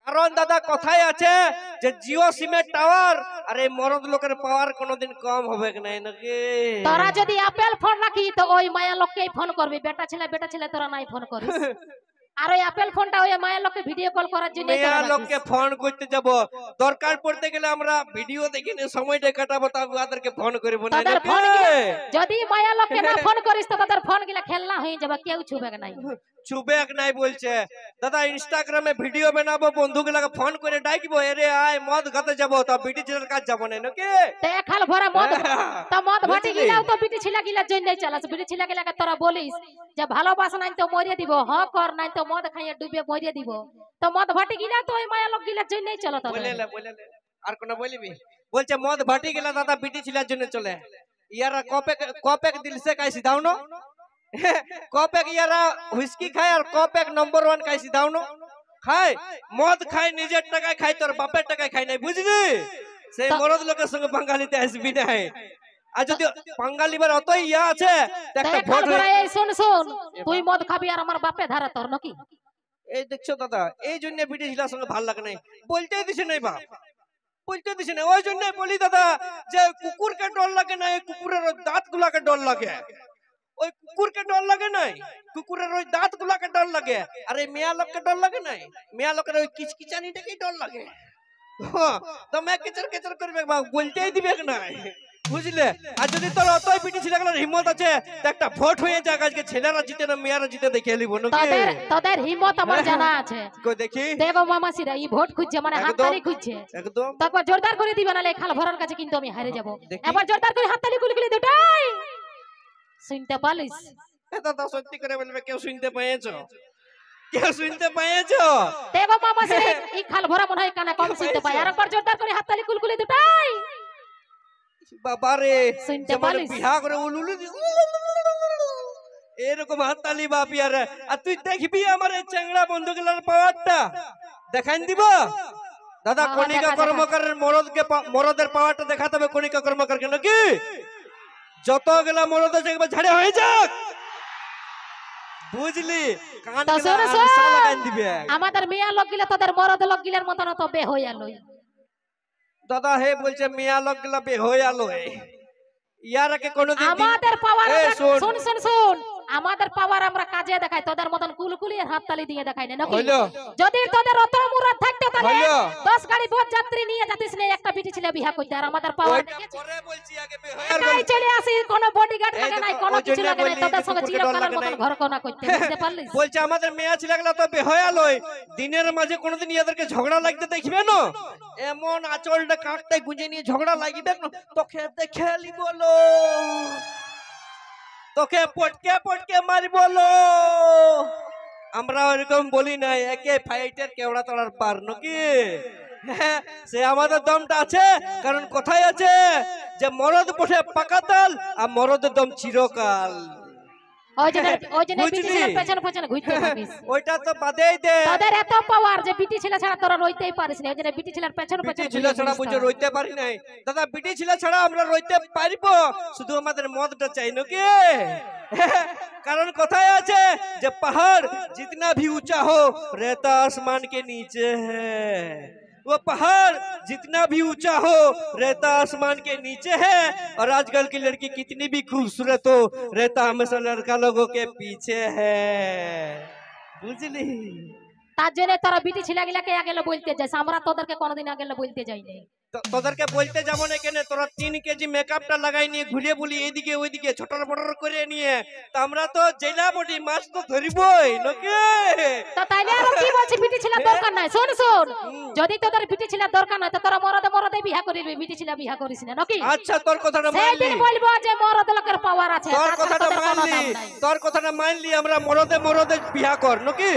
কারণ দাদা কথায় আছে যে জিও সিমের টাওয়ার আর এই মরদ লোকের পাওয়ার কোনোদিন কম হবে না নাকি। তোরা যদি আপেল ফোন রাখি তো ওই মায়া লোককেই ফোন করবি, বেটা ছেলে তোরা নাই ফোন করিস। আর ওই আপেল ফোনটা ওই মায়া লোককে ভিডিও কল করার জন্য মায়া লোককে ফোন করতে যাব, দরকার পড়তে গেলে আমরা ভিডিও দেখে সময়টা কাটাবো, তা ওদেরকে ফোন করব না। যদি মায়া লোককে না ফোন করিস তো তাদের ফোন গিলা খেলনা হয়ে যাবে, কেউ ছুবে নাই। ছুবে নাই বলছে দাদা, ইনস্টাগ্রামে ভিডিও বানাবো, বন্ধুগুলাকে ফোন করে ডাকবো, এরে আয় মদ খাতে যাবো, তা বিটি ছেলের কাজ যাবো না নাকি। দেখাল ভরা মদ তা মদ ভাটি গিলাও তো বিটি ছেলে গিলার জন্যই চালাস। বিটি ছেলে গিলাকে তোরা বলিস যে ভালোবাসা নাই তো মরিয়ে দিব, হ কর নাই তো মদ খাইয়ে ডুবে মরিয়ে দিব, তো মদ ভাটি গিলা তো ওই মায়া লোক গিলার জন্যই চলো। তো বলে আর কোন বলিবি? বলছে মদ ভাটি গেলা দাদা বিটি ছেলের জন্য চলে। ইয়ারা কপেক দিল সে কাইছি দাও না, কপেক ইয়ারা হুইস্কি খায় আর কপেক নম্বর 1 কাইছি দাও না খায়। মদ খায় নিজের টাকায় খায়, তোর বাপের টাকায় খায় নাই, বুঝলি? সেই মরদ লোকের সঙ্গে বাঙালিতে আসবি না। আর যদি বাঙালি বার অতই ইয়া আছে একটা ভোট এই শুন তুই মদ খাবি আর আমার বাপে ধারে তোর নাকি। এই দেখছো দাদা, এই জন্য বিটি ছেলের সঙ্গে ভালো লাগে নাই, বলতেই দিছে নাই বাপ, বলতে দিছে না। ওই জন্য বলি দাদা যে কুকুরকে ডর লাগে না, কুকুরের দাঁত গুলাকে ডর লাগে। ওই কুকুরকে ডর লাগে নাই, কুকুরের ওই দাঁত গুলাকে ডর লাগে। আর এই মেয়া লোককে ডর লাগে নাই, মেয়া লোকের ওই কিচকিচানিটাকেই ডর লাগে। তো মেয়ে কেচর কেচর করবে, বলতেই দিবে নাই, বুঝলে? আর যদি তোর অতই পিটি ছেলেগুলোর হিম্মত আছে একটা ভোট হয়ে যাক, আজকে ছেলেরা জিতে না মেয়েরা জিতে, দেখে এলিব নাকি। তোদের হিম্মত আমার জানা আছে। কই দেখি দেখো মামাসিরা এই ভোট খুঁজছে, মানে হাততালি খুঁজছে। একদম তারপর জোরদার করে দিবে, নালে খাল ভরার কাছে কিন্তু আমি হারে যাব। এবার জোরদার করে হাততালি কুলকুলি দুটাই শুনতে পালিস। দাদা সত্যি করে বলবে, কেউ শুনতে পেয়েছো? কেউ শুনতে পেয়েছো? দেখো মামাসিরা এই খাল ভরা মনে হয় কানে কম শুনতে পায়। আর একবার জোরদার করে হাততালি কুলকুলি দুটাই। বাবারে যেমন বিহা করে উলুলু এরকম হাততালি বাপি। আর তুই দেখবি আমার এই চ্যাংড়া বন্ধুগুলোর পাওয়ারটা দেখান দিব দাদা। কণিকা কর্মকারের মরদের পাওয়ারটা দেখাতে হবে কণিকা কর্মকারকে নাকি। যতগুলা মরদ আছে একবার ঝাড়ে হয়ে যাক, বুঝলি? আমাদের মেয়া লোক গিলা তোদের মরদ লোক গিলার মতন তো বে হয়ে আলো দাদা। হে বলছে মেয়া লোক গিলা বে হয়ে আলো, ইয়ারাকে কোনদিন আমাদের পাওয়ার শুন শুন শুন আমাদের পাওয়ার আমরা কাজে দেখাই, তোদের মতন কুলকুলি হাততালি দিয়ে দেখাই না নাকি। যদি তোদের অত মুরাদ থাকতো তাহলে 10 গাড়ি বোট যাত্রী নিয়ে যাতিস না, একটা বিটি ছেলে বিয়া করতে। আর আমাদের পাওয়ার পরে বলছি আগে বে হয়ে আর চলে আসি, কোনো বডিগার্ড লাগে নাই, কোনো কিছু লাগে নাই, তোদের সঙ্গে চিরকালের মতন ঘর কোনা করতে, বুঝতে পারলিস? বলছে আমাদের মেয়া ছেলেগুলো তো বে হয়ে আলোয়, দিনের মাঝে কোনদিন ইয়াদেরকে ঝগড়া লাগতে দেখবে না, এমন আঁচলটা কাটতে গুঁজে নিয়ে ঝগড়া লাগিবে না, তোকে দেখে লি বলো, তোকে পটকে পটকে মারি বলো। আমরা এরকম বলি না, একে ফাইটের কেওড়া তলার পার নাকি। সে আমাদের দমটা আছে, কারণ কোথায় আছে যে মরদ পথে পাকাতাল আর মরদের দম চিরকাল। ওইটা তো বাদেই দে, তাদের এত পাওয়ার যে বিটি ছেলে ছাড়া তোরা রইতেই পারিস না। ওই জন্য বিটি ছেলের পেছন পেছন ছেলে ছাড়া বুঝে রইতে পারি নাই দাদা। বিটি ছেলে ছাড়া আমরা রইতে পারিবো, শুধু আমাদের মদটা চাই নাকি। कारण कोথায় আছে যে पहाड़ जितना भी ऊंचा हो रहता आसमान के नीचे है, वो पहाड़ जितना भी ऊंचा हो रहता आसमान के नीचे है। और आजकल की लड़की कितनी भी खूबसूरत हो रहता हमेशा लड़का लोगों के पीछे है, बुझली। তার জন্য তোরা বিটি ছেলেগুলাকে আগেলে বলতে যাস, আমরা তোদেরকে কোনোদিন আগেলে বলতে যাই না। তোদেরকে বলতে যাব না কেন, তোরা 3 কেজি মেকআপটা লাগাই নিয়ে ঘুরিয়ে বলি এইদিকে ওইদিকে ছটর বটর করে নিয়ে, তো আমরা তো জেলা বডি মাছ তো ধরিবই নাকি। তো তাইলে আর কি বলছিস বিটি ছেলে দরকার নাই। শুন শুন, যদি তোদের বিটি ছেলে দরকার নাই তো তোরা মরদে মরদে বিয়া করিবি, বিটি ছেলে বিয়া করিস না নাকি। আচ্ছা তোর কথাটা মানলি, সেদিন বলবো যে মরদ লোকের পাওয়ার আছে, তোর কথাটা মানলি, তোর কথাটা মানলি আমরা মরদে মরদে বিয়া কর নাকি।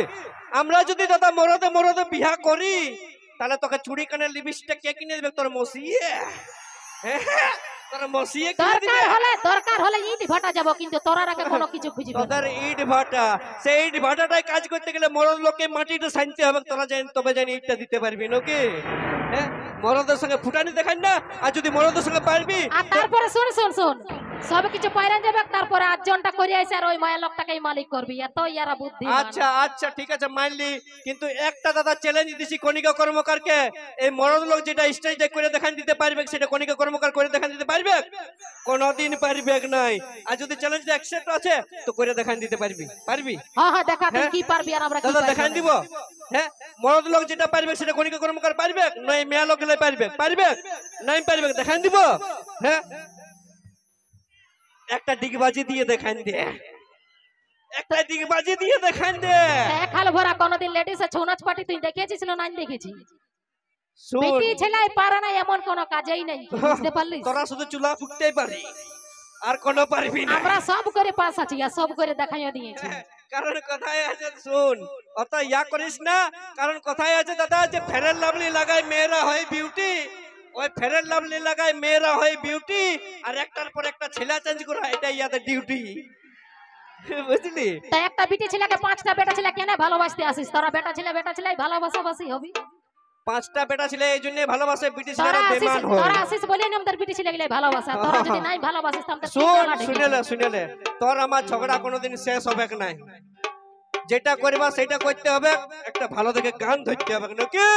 আমরা যদি দাদা মরদে মরদে বিয়া করি তাহলে তোকে চুড়ি কানের লিপস্টিক কে কিনে দিবে? তোর মসিয়ে, তোর মসিয়ে কিনে দিবে। দরকার হলে ইট ভাটা যাব, কিন্তু তোরার আগে কোনো কিছু খুঁজবি না। তোদের ইট ভাটা, সেই ইট ভাটাটাই কাজ করতে গেলে মরদ লোককে মাটিটা শানতে হবে, তোরা জানি তবে জানি ইটটা দিতে পারবি নাকি। হ্যাঁ মরদের সঙ্গে ফুটানি দেখান না, আর যদি মরদের সঙ্গে পারবি। আর তারপরে শুন শুন শুন, সব কিছু পাইরা যাবে, তারপরে আটজনটা করে আইছে আর ওই মায়া লোকটাকেই মালিক করবি, এত ইয়ারা বুদ্ধি। আচ্ছা আচ্ছা ঠিক আছে মানলি, কিন্তু একটা দাদা চ্যালেঞ্জ দিছি কণিকা কর্মকারকে, এই মরদ লোক যেটা স্টেজে করে দেখান দিতে পারবে সেটা কণিকা কর্মকার করে দেখান দিতে পারবে? কোনদিন পারবে নাই। আর যদি চ্যালেঞ্জ অ্যাকসেপ্ট আছে তো করে দেখান দিতে পারবি? পারবি? হ্যাঁ হ্যাঁ, দেখা তুই কি পারবি আর আমরা কি দাদা পারবো। দেখান দিব। হ্যাঁ, মরদ লোক যেটা পারবে সেটা কণিকা কর্মকার পারবে, নয় মেয়া লোক গেলে পারবে? পারবে নাই পারবে? দেখান দিব। হ্যাঁ, একটা ডিগবাজি দিয়ে দেখান দে, একটা ডিগবাজি দিয়ে দেখান দে। খাল ভরা কোনদিন লেডিস এর ছৌ নাচ পার্টি তুই দেখেছিস না? নাই দেখেছি। শুন, বেটি ছেলাই পারে না এমন কোন কাজেই নাই, বুঝতে পারলি? তোরা শুধু চুলা ফুকতেই পারি, আর কোনো পারবি না। আমরা সব করে পাস আছি আর সব করে দেখাইও দিয়েছি। কারণ কথায় আছে, শুন অত ইয়া করিস না, কারণ কথায় আছে দাদা যে ফেয়ার লাভলি লাগায় মেয়েরা হয় বিউটি, ওই ফেয়ার লাভলি লাগায় মেয়েরা হয় বিউটি, আর একটার পর একটা ছেলে চেঞ্জ করা এটাই ইয়াদের ডিউটি, বুঝলি? তা একটা বিটি ছেলেকে পাঁচটা বেটা ছেলে কেন ভালোবাসতে আসিস? তোরা বেটা ছেলে ভালোবাসাবাসি হবি। পাঁচটা বেটা ছেলে এই জন্য ভালোবাসে, ব্রিটিশরা তোরা আসিস, বেমান হয়। তোরা আসিস বলেই না আমাদের বিটি ছেলে গেলে ভালোবাসা। তোরা যদি নাই ভালোবাসিস তাহলে শুন, শুনেলে তোর আমার ঝগড়া কোনোদিন শেষ হবে নাই। যেটা করবা সেটা করতে হবে, একটা ভালো দেখে গান ধরতে হবে নাকি?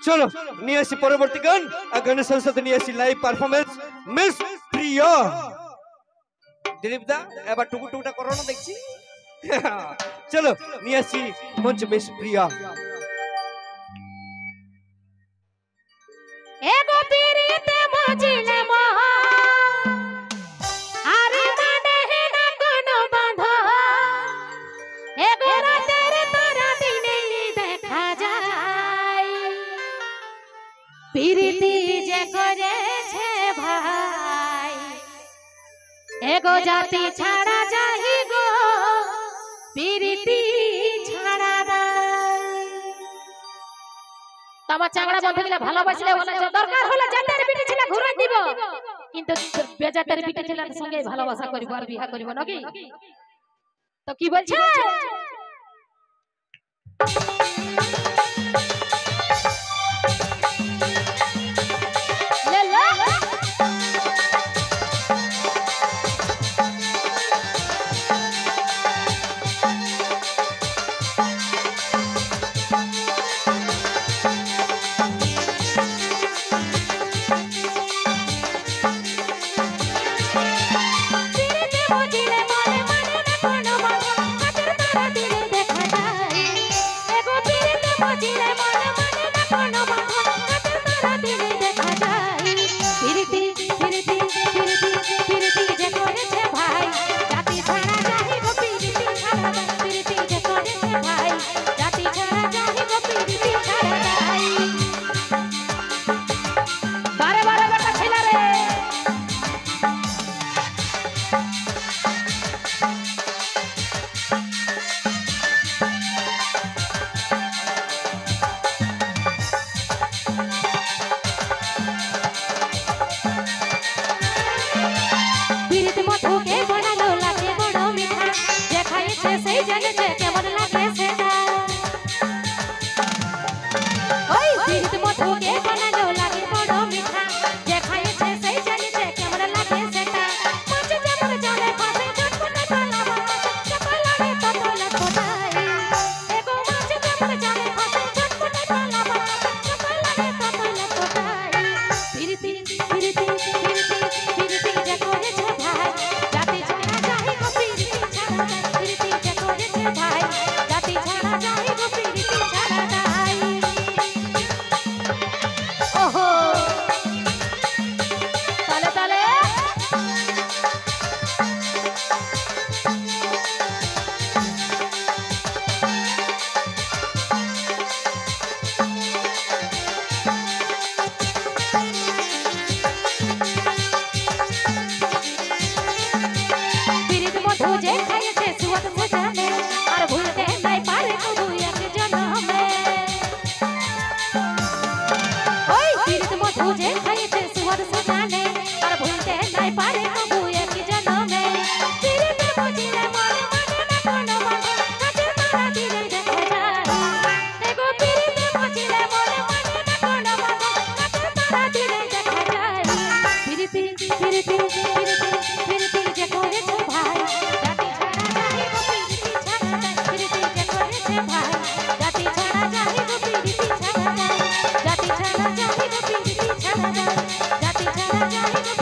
চলো নিয়ে আসি পরবর্তী গান, আর গানের সাথে সাথে নিয়ে আসি লাইভ পারফরমেন্স মিস প্রিয়া। দিলীপ দা এবার টুকু টুকুটা করো না দেখছি। চলো নিয়ে আসি মঞ্চ মিস প্রিয়া। এগো পিরিতে মজিলে মহা, আরে মানে হে না কোনো বাঁধা, এগো রাতের তারা দিনে দেখা যায়, পিরিতি যে করেছে ভাই, এগো জাতি ছাড়া যাই গো, পিরিতি ছাড়া নাই। আমার চাংড়া বন্ধ গেলে ভালোবাসলে বলে দরকার হলে জাতের বিটি ছেলে ঘুরে দিব, কিন্তু বেজাতের বিটি ছেলের সঙ্গে ভালোবাসা করিব আর বিয়া করিব নাকি? তো কি বলছে? লে লে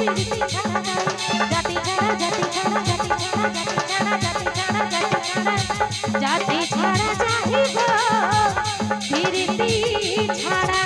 প্রীতি ছাড়া যায় জাতি ছাড়া জাতি ছাড়া জাতি ছাড়া জাতি ছাড়া জাতি ছাড়া জাতি ছাড়া জাতি ছাড়া যাইব প্রীতি ছাড়া